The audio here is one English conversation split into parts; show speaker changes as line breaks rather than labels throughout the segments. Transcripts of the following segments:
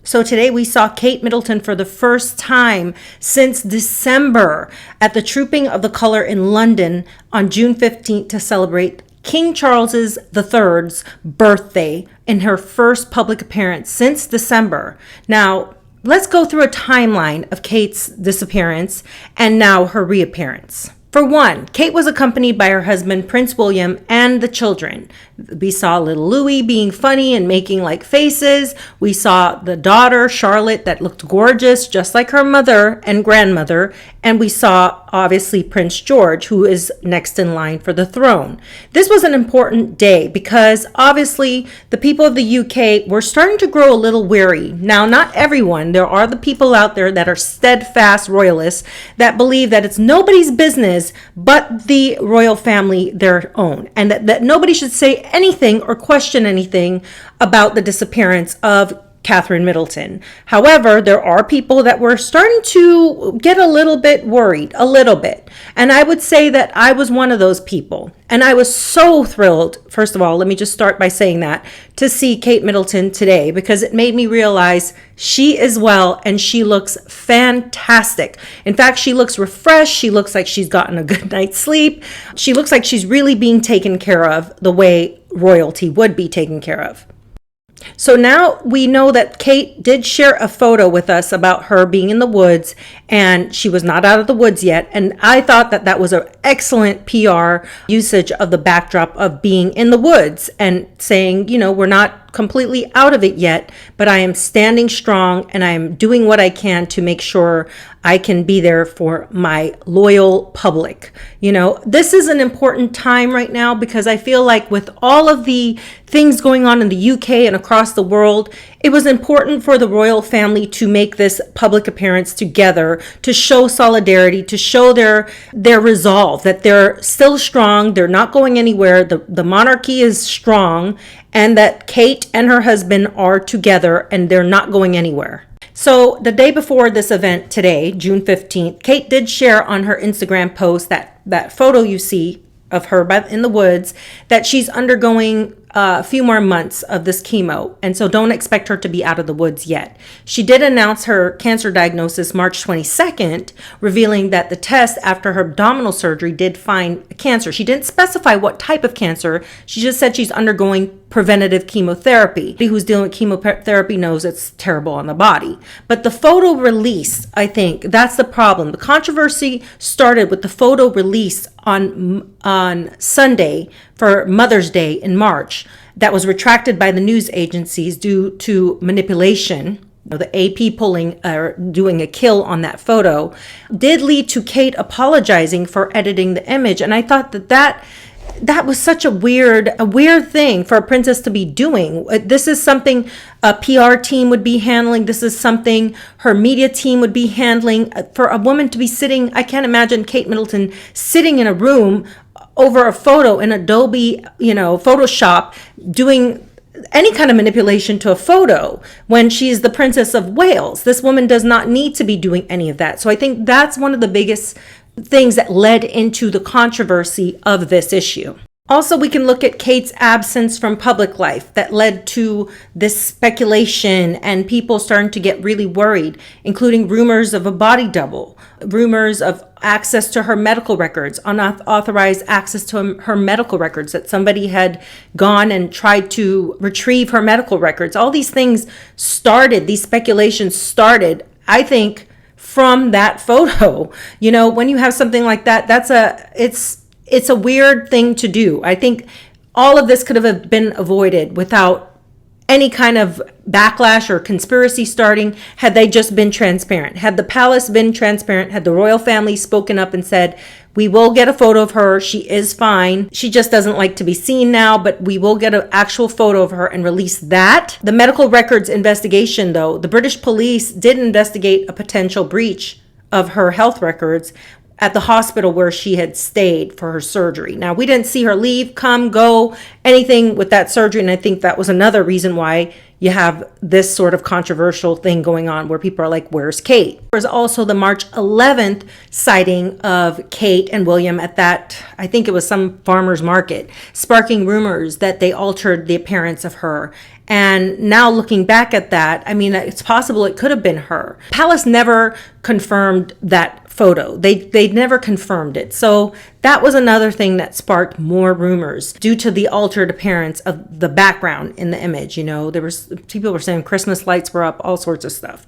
So today we saw Kate Middleton for the first time since December at the Trooping of the Colour in London on June 15th to celebrate King Charles III's birthday in her first public appearance since December. Now, let's go through a timeline of Kate's disappearance and now her reappearance. For one, Kate was accompanied by her husband, Prince William, and the children. We saw little Louis being funny and making like faces. We saw the daughter, Charlotte, that looked gorgeous, just like her mother and grandmother. And we saw, obviously, Prince George, who is next in line for the throne. This was an important day because, obviously, the people of the UK were starting to grow a little weary. Now, not everyone. There are the people out there that are steadfast royalists that believe that it's nobody's business but the royal family their own, and that nobody should say anything or question anything about the disappearance of Catherine Middleton. However, there are people that were starting to get a little bit worried, a little bit. And I would say that I was one of those people. And I was so thrilled, first of all, let me just start by saying that, to see Kate Middleton today, because it made me realize she is well and she looks fantastic. In fact, she looks refreshed. She looks like she's gotten a good night's sleep. She looks like she's really being taken care of the way royalty would be taken care of. So now we know that Kate did share a photo with us about her being in the woods, and she was not out of the woods yet. And I thought that that was an excellent PR usage of the backdrop of being in the woods and saying, you know, we're not completely out of it yet, but I am standing strong and I am doing what I can to make sure I can be there for my loyal public. You know, this is an important time right now because I feel like with all of the things going on in the UK and across the world, it was important for the royal family to make this public appearance together to show solidarity, to show their resolve, that they're still strong, they're not going anywhere, the monarchy is strong, and that Kate and her husband are together and they're not going anywhere. So the day before this event today, June 15th, Kate did share on her Instagram post that photo you see of her in the woods, that she's undergoing a few more months of this chemo. And so don't expect her to be out of the woods yet. She did announce her cancer diagnosis March 22nd, revealing that the test after her abdominal surgery did find cancer. She didn't specify what type of cancer. She just said she's undergoing preventative chemotherapy. Anybody who's dealing with chemotherapy knows it's terrible on the body. But the photo release, I think that's the problem. The controversy started with the photo release on Sunday for Mother's Day in March that was retracted by the news agencies due to manipulation. The AP pulling or doing a kill on that photo did lead to Kate apologizing for editing the image. And I thought that was such a weird thing for a princess to be doing. This is something a PR team would be handling. This is something her media team would be handling. For a woman to be sitting, I can't imagine Kate Middleton sitting in a room over a photo in Adobe, Photoshop, doing any kind of manipulation to a photo when she's the Princess of Wales. This woman does not need to be doing any of that. So I think that's one of the biggest things that led into the controversy of this issue. Also, we can look at Kate's absence from public life that led to this speculation and people starting to get really worried, including rumors of a body double, rumors of access to her medical records, unauthorized access to her medical records, that somebody had gone and tried to retrieve her medical records. All these things started, these speculations started, I think, from that photo. You know, when you have something like that, it's a weird thing to do. I think all of this could have been avoided without any kind of backlash or conspiracy starting had they just been transparent. Had the palace been transparent, had the royal family spoken up and said, we will get a photo of her, she is fine, she just doesn't like to be seen now, but we will get an actual photo of her and release that. The medical records investigation, though, the British police did investigate a potential breach of her health records at the hospital where she had stayed for her surgery. Now, we didn't see her leave, come, go, anything with that surgery. And I think that was another reason why you have this sort of controversial thing going on where people are like, where's Kate? There's also the March 11th sighting of Kate and William at that, I think it was some farmer's market, sparking rumors that they altered the appearance of her And now looking back at that, I mean, it's possible it could have been her. Palace never confirmed that photo. They never confirmed it. So that was another thing that sparked more rumors due to the altered appearance of the background in the image. You know, people were saying Christmas lights were up, all sorts of stuff.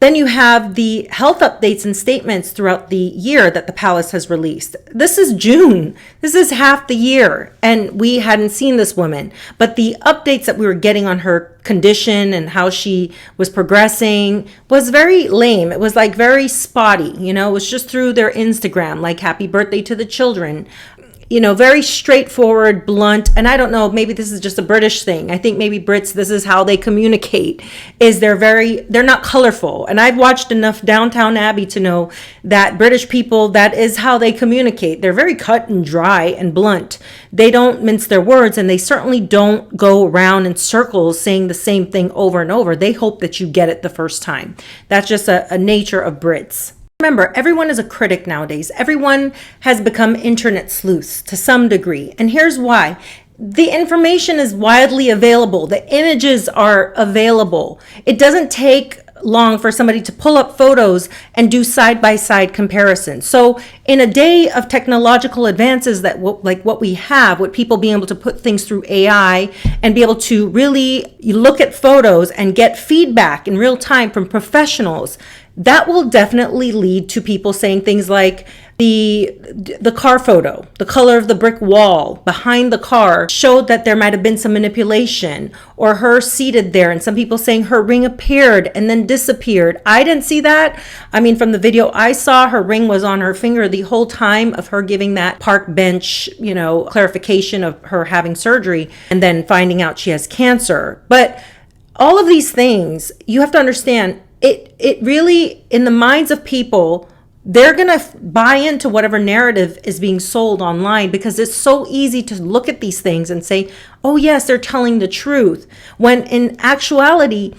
Then you have the health updates and statements throughout the year that the palace has released. This is June. This is half the year, and we hadn't seen this woman. But the updates that we were getting on her condition and how she was progressing was very lame. It was like very spotty, you know, it was just through their Instagram, like happy birthday to the children. You know, very straightforward, blunt. And I don't know, maybe this is just a British thing. I think maybe Brits, this is how they communicate, is they're not colorful. And I've watched enough Downton Abbey to know that British people, that is how they communicate. They're very cut and dry and blunt. They don't mince their words, and they certainly don't go around in circles saying the same thing over and over. They hope that you get it the first time. That's just a nature of Brits. Remember, everyone is a critic nowadays. Everyone has become internet sleuths to some degree. And here's why. The information is widely available. The images are available. It doesn't take long for somebody to pull up photos and do side-by-side comparisons. So in a day of technological advances that like what we have, with people being able to put things through AI and be able to really look at photos and get feedback in real time from professionals, that will definitely lead to people saying things like the car photo, the color of the brick wall behind the car showed that there might have been some manipulation, or her seated there, and some people saying her ring appeared and then disappeared. I didn't see that. I mean, from the video I saw, her ring was on her finger the whole time of her giving that park bench, you know, clarification of her having surgery and then finding out she has cancer. But all of these things, you have to understand, it really, in the minds of people, they're going to buy into whatever narrative is being sold online, because it's so easy to look at these things and say, oh yes, they're telling the truth. When in actuality,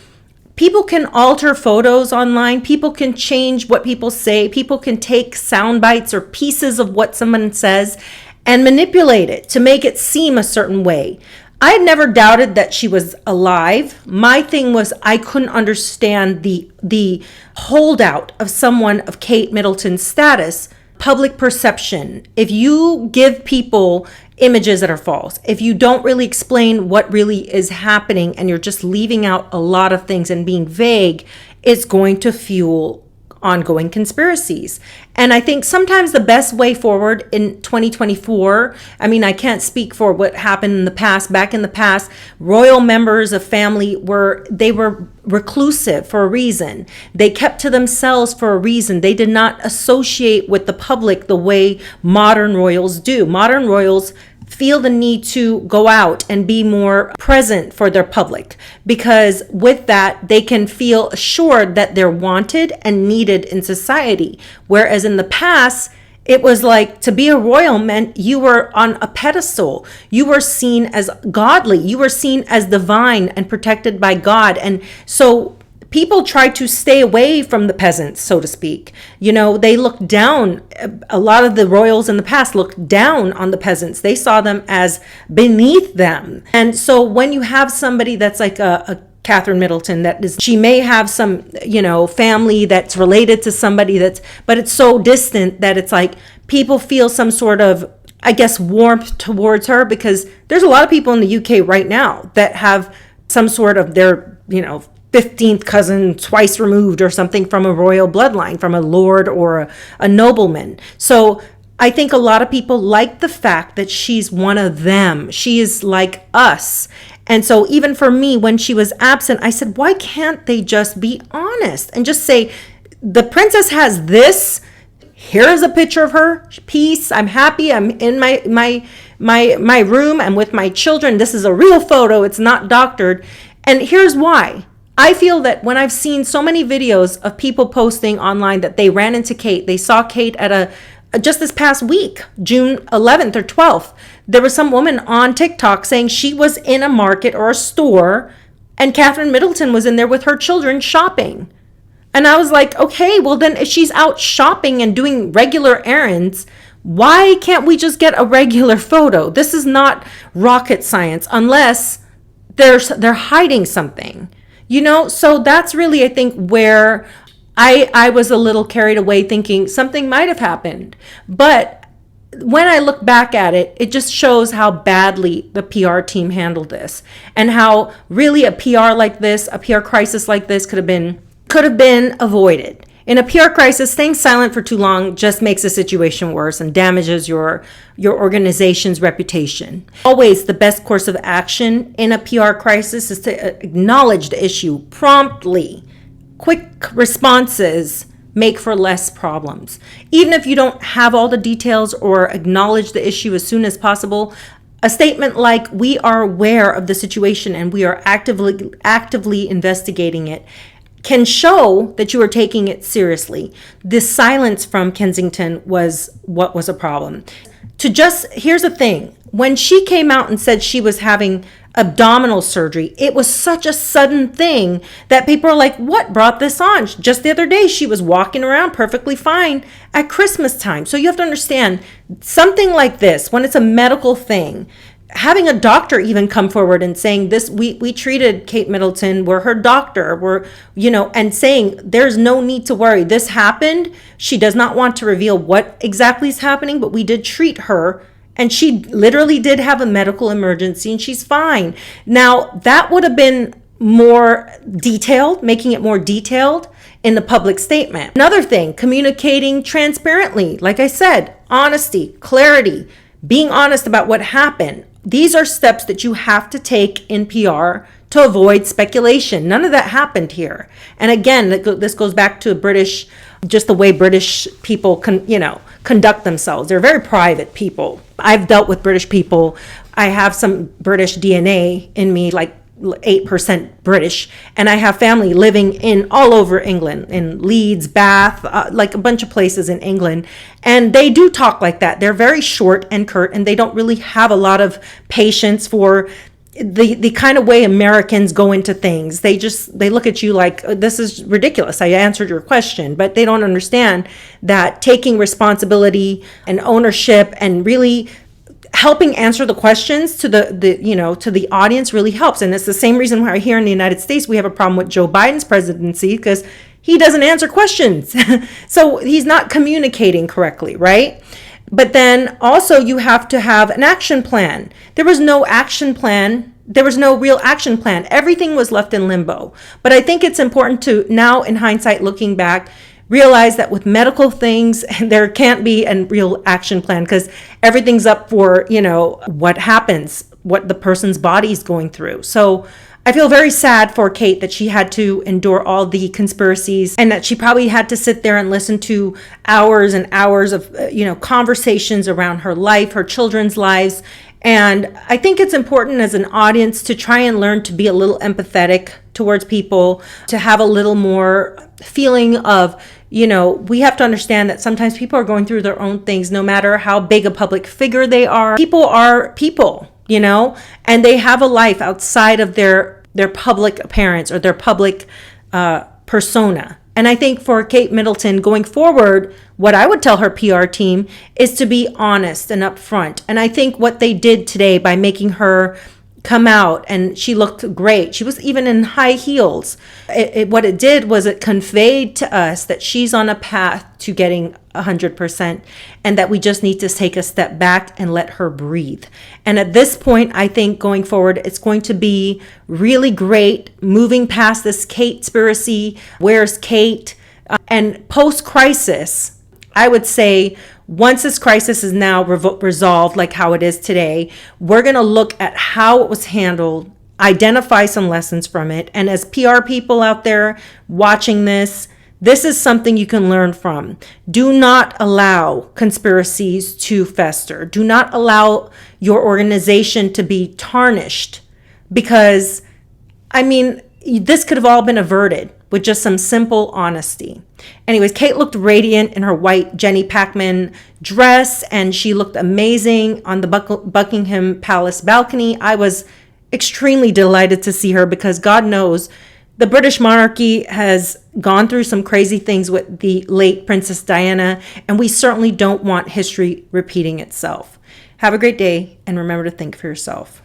people can alter photos online. People can change what people say. People can take sound bites or pieces of what someone says and manipulate it to make it seem a certain way. I had never doubted that she was alive. My thing was I couldn't understand the holdout of someone of Kate Middleton's status, public perception. If you give people images that are false, if you don't really explain what really is happening and you're just leaving out a lot of things and being vague, it's going to fuel ongoing conspiracies. And I think sometimes the best way forward in 2024, I mean, I can't speak for what happened in the past. Back in the past, royal members of family were reclusive for a reason. They kept to themselves for a reason. They did not associate with the public the way modern royals do. Modern royals feel the need to go out and be more present for their public, because with that they can feel assured that they're wanted and needed in society. Whereas in the past, it was like to be a royal meant you were on a pedestal. You were seen as godly. You were seen as divine and protected by God. And so people tried to stay away from the peasants, so to speak. You know, they looked down. A lot of the royals in the past looked down on the peasants. They saw them as beneath them. And so when you have somebody that's like a Catherine Middleton, she may have some, you know, family that's related to somebody but it's so distant that it's like people feel some sort of, I guess, warmth towards her, because there's a lot of people in the UK right now that have some sort of their, you know, 15th cousin twice removed or something from a royal bloodline, from a lord or a nobleman. So I think a lot of people like the fact that she's one of them. She is like us. And so even for me, when she was absent, I said, why can't they just be honest and just say, the princess has this, here is a picture of her, peace, I'm happy, I'm in my room, I'm with my children, this is a real photo, it's not doctored. And here's why. I feel that when I've seen so many videos of people posting online that they ran into Kate, they saw Kate at just this past week, June 11th or 12th, there was some woman on TikTok saying she was in a market or a store and Catherine Middleton was in there with her children shopping. And I was like, okay, well then if she's out shopping and doing regular errands, why can't we just get a regular photo? This is not rocket science, unless they're hiding something, so that's really, I think, where I was a little carried away thinking something might have happened. But when I look back at it, it just shows how badly the PR team handled this, and how really a PR crisis like this could have been avoided. In a PR crisis, staying silent for too long just makes the situation worse and damages your organization's reputation. Always the best course of action in a PR crisis is to acknowledge the issue promptly. Quick responses make for less problems. Even if you don't have all the details or acknowledge the issue as soon as possible, a statement like, "We are aware of the situation and we are actively investigating it," can show that you are taking it seriously. This silence from Kensington was what was a problem. Here's the thing. When she came out and said she was having abdominal surgery, it was such a sudden thing that people are like, what brought this on? Just the other day, she was walking around perfectly fine at Christmas time. So you have to understand, something like this, when it's a medical thing, having a doctor even come forward and saying this, we treated Kate Middleton, we're her doctor, and saying there's no need to worry. This happened. She does not want to reveal what exactly is happening, but we did treat her. And she literally did have a medical emergency and she's fine. Now, that would have been more detailed, making it more detailed in the public statement. Another thing, communicating transparently. Like I said, honesty, clarity, being honest about what happened. These are steps that you have to take in PR to avoid speculation. None of that happened here. And again, this goes back to just the way British people conduct themselves. They're very private people. I've dealt with British people. I have some British DNA in me, like 8% British, and I have family living in all over England, in Leeds, Bath, like a bunch of places in England, and they do talk like that. They're very short and curt, and they don't really have a lot of patience for the kind of way Americans go into things. They look at you like, this is ridiculous. I answered your question, but they don't understand that taking responsibility and ownership and really helping answer the questions to the audience really helps. And it's the same reason why here in the United States we have a problem with Joe Biden's presidency, because he doesn't answer questions. So he's not communicating correctly, right? But then also you have to have an action plan. There was no action plan. There was no real action plan. Everything was left in limbo. But I think it's important to now, in hindsight, looking back, realize that with medical things, there can't be a real action plan, because everything's up for, what happens, what the person's body's going through. So I feel very sad for Kate that she had to endure all the conspiracies, and that she probably had to sit there and listen to hours and hours of, conversations around her life, her children's lives. And I think it's important as an audience to try and learn to be a little empathetic towards people, to have a little more feeling of, we have to understand that sometimes people are going through their own things, no matter how big a public figure they are. People are people, and they have a life outside of their public appearance or their public persona. And I think for Kate Middleton going forward, what I would tell her PR team is to be honest and upfront. And I think what they did today by making her come out, and she looked great. She was even in high heels. What it did was it conveyed to us that she's on a path to getting 100%, and that we just need to take a step back and let her breathe. And at this point, I think going forward, it's going to be really great moving past this Kate-spiracy. Where's Kate? And post-crisis, I would say, once this crisis is now resolved, like how it is today, we're going to look at how it was handled, identify some lessons from it. And as PR people out there watching this is something you can learn from. Do not allow conspiracies to fester. Do not allow your organization to be tarnished, because, this could have all been averted with just some simple honesty. Anyways, Kate looked radiant in her white Jenny Pacman dress, and she looked amazing on the Buckingham Palace balcony. I was extremely delighted to see her, because God knows the British monarchy has gone through some crazy things with the late Princess Diana, and we certainly don't want history repeating itself. Have a great day, and remember to think for yourself.